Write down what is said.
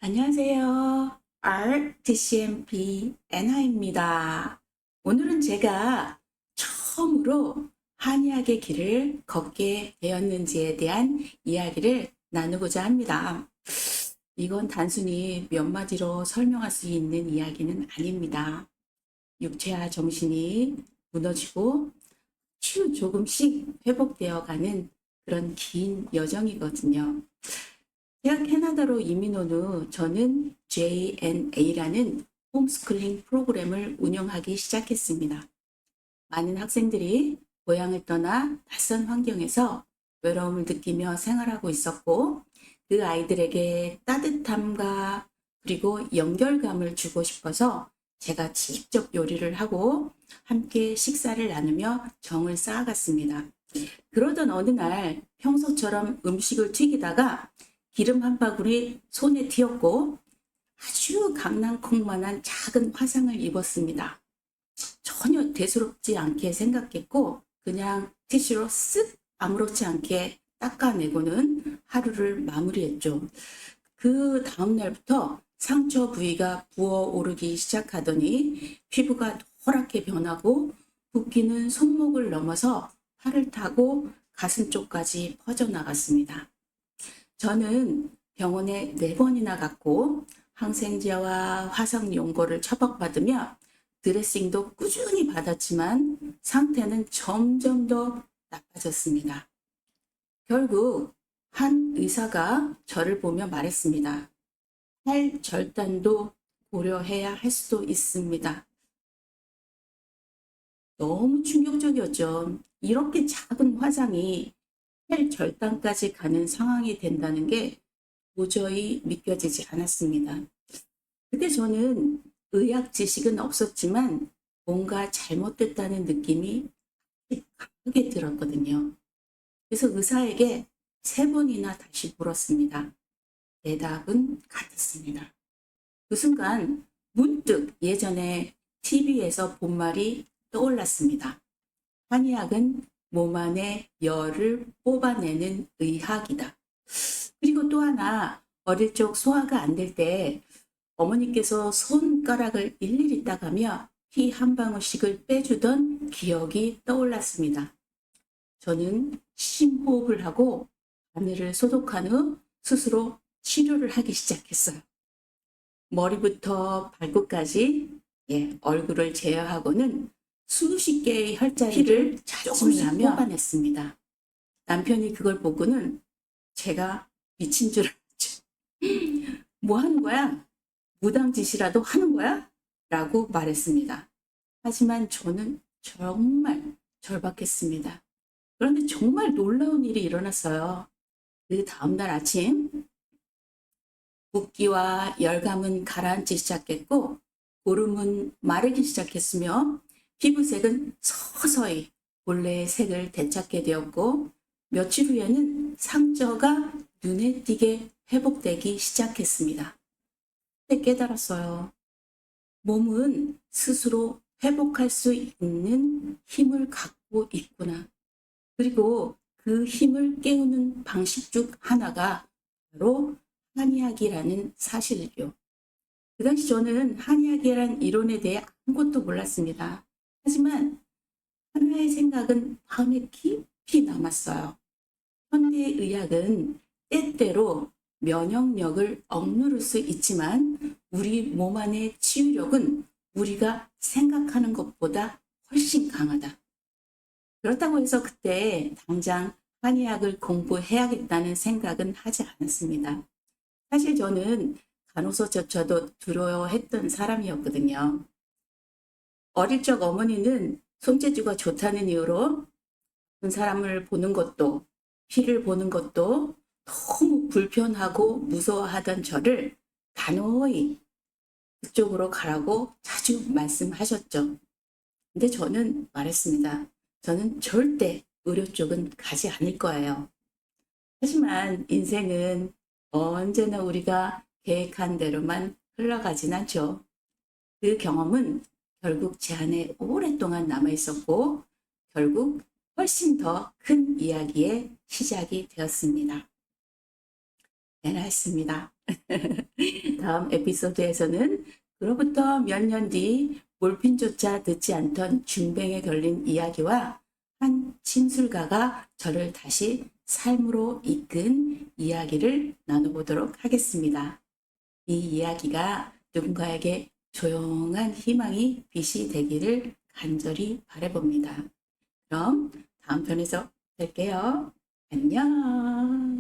안녕하세요. RTCMP 애나입니다. 오늘은 제가 처음으로 한의학의 길을 걷게 되었는지에 대한 이야기를 나누고자 합니다. 이건 단순히 몇 마디로 설명할 수 있는 이야기는 아닙니다. 육체와 정신이 무너지고 조금씩 회복되어 가는 그런 긴 여정이거든요. 제가 캐나다로 이민 온 후 저는 JNA라는 홈스쿨링 프로그램을 운영하기 시작했습니다. 많은 학생들이 고향을 떠나 낯선 환경에서 외로움을 느끼며 생활하고 있었고, 그 아이들에게 따뜻함과 그리고 연결감을 주고 싶어서 제가 직접 요리를 하고 함께 식사를 나누며 정을 쌓아갔습니다. 그러던 어느 날 평소처럼 음식을 튀기다가 기름 한 바구리 손에 튀었고 아주 강낭콩만한 작은 화상을 입었습니다. 전혀 대수롭지 않게 생각했고 그냥 티슈로 쓱 아무렇지 않게 닦아내고는 하루를 마무리했죠. 그 다음날부터 상처 부위가 부어오르기 시작하더니 피부가 노랗게 변하고 붓기는 손목을 넘어서 팔을 타고 가슴 쪽까지 퍼져나갔습니다. 저는 병원에 4번이나 갔고 항생제와 화상 연고를 처방받으며 드레싱도 꾸준히 받았지만 상태는 점점 더 나빠졌습니다. 결국 한 의사가 저를 보며 말했습니다. 팔절단도 고려해야 할 수도 있습니다. 너무 충격적이었죠. 이렇게 작은 화상이 팔절단까지 가는 상황이 된다는 게 도저히 믿겨지지 않았습니다. 그때 저는 의학 지식은 없었지만 뭔가 잘못됐다는 느낌이 강하게 들었거든요. 그래서 의사에게 3번이나 다시 물었습니다. 대답은 같았습니다. 그 순간 문득 예전에 TV에서 본 말이 떠올랐습니다. 한의학은 몸 안의 열을 뽑아내는 의학이다. 그리고 또 하나, 어릴 적 소화가 안 될 때 어머니께서 손가락을 일일이 따가며 피 한 방울씩을 빼주던 기억이 떠올랐습니다. 저는 심호흡을 하고 바늘을 소독한 후 스스로 치료를 하기 시작했어요. 머리부터 발끝까지 얼굴을 제어하고는 수십 개의 혈자리를 조금씩 뽑아냈습니다. 남편이 그걸 보고는 제가 미친 줄 알았죠. 뭐 하는 거야? 무당짓이라도 하는 거야? 라고 말했습니다. 하지만 저는 정말 절박했습니다. 그런데 정말 놀라운 일이 일어났어요. 그 다음날 아침 붓기와 열감은 가라앉기 시작했고 고름은 마르기 시작했으며 피부색은 서서히 본래의 색을 되찾게 되었고 며칠 후에는 상처가 눈에 띄게 회복되기 시작했습니다. 그때 깨달았어요. 몸은 스스로 회복할 수 있는 힘을 갖고 있구나. 그리고 그 힘을 깨우는 방식 중 하나가 바로 한의학이라는 사실이요. 그 당시 저는 한의학이라는 이론에 대해 아무것도 몰랐습니다. 하지만 하나의 생각은 마음에 깊이 남았어요. 현대의학은 때때로 면역력을 억누를 수 있지만 우리 몸 안의 치유력은 우리가 생각하는 것보다 훨씬 강하다. 그렇다고 해서 그때 당장 한의학을 공부해야겠다는 생각은 하지 않았습니다. 사실 저는 간호소조차도 두려워했던 사람이었거든요. 어릴 적 어머니는 손재주가 좋다는 이유로 그 사람을 보는 것도 피를 보는 것도 너무 불편하고 무서워하던 저를 단호히 그쪽으로 가라고 자주 말씀하셨죠. 근데 저는 말했습니다. 저는 절대 의료 쪽은 가지 않을 거예요. 하지만 인생은 언제나 우리가 계획한 대로만 흘러가진 않죠. 그 경험은 결국 제 안에 오랫동안 남아있었고 결국 훨씬 더 큰 이야기의 시작이 되었습니다. 애나였습니다. 다음 에피소드에서는 그로부터 몇 년 뒤 몰핀조차 듣지 않던 중병에 걸린 이야기와 한 침술가가 저를 다시 삶으로 이끈 이야기를 나눠보도록 하겠습니다. 이 이야기가 누군가에게 조용한 희망이 빛이 되기를 간절히 바라봅니다. 그럼 다음 편에서 뵐게요. 안녕.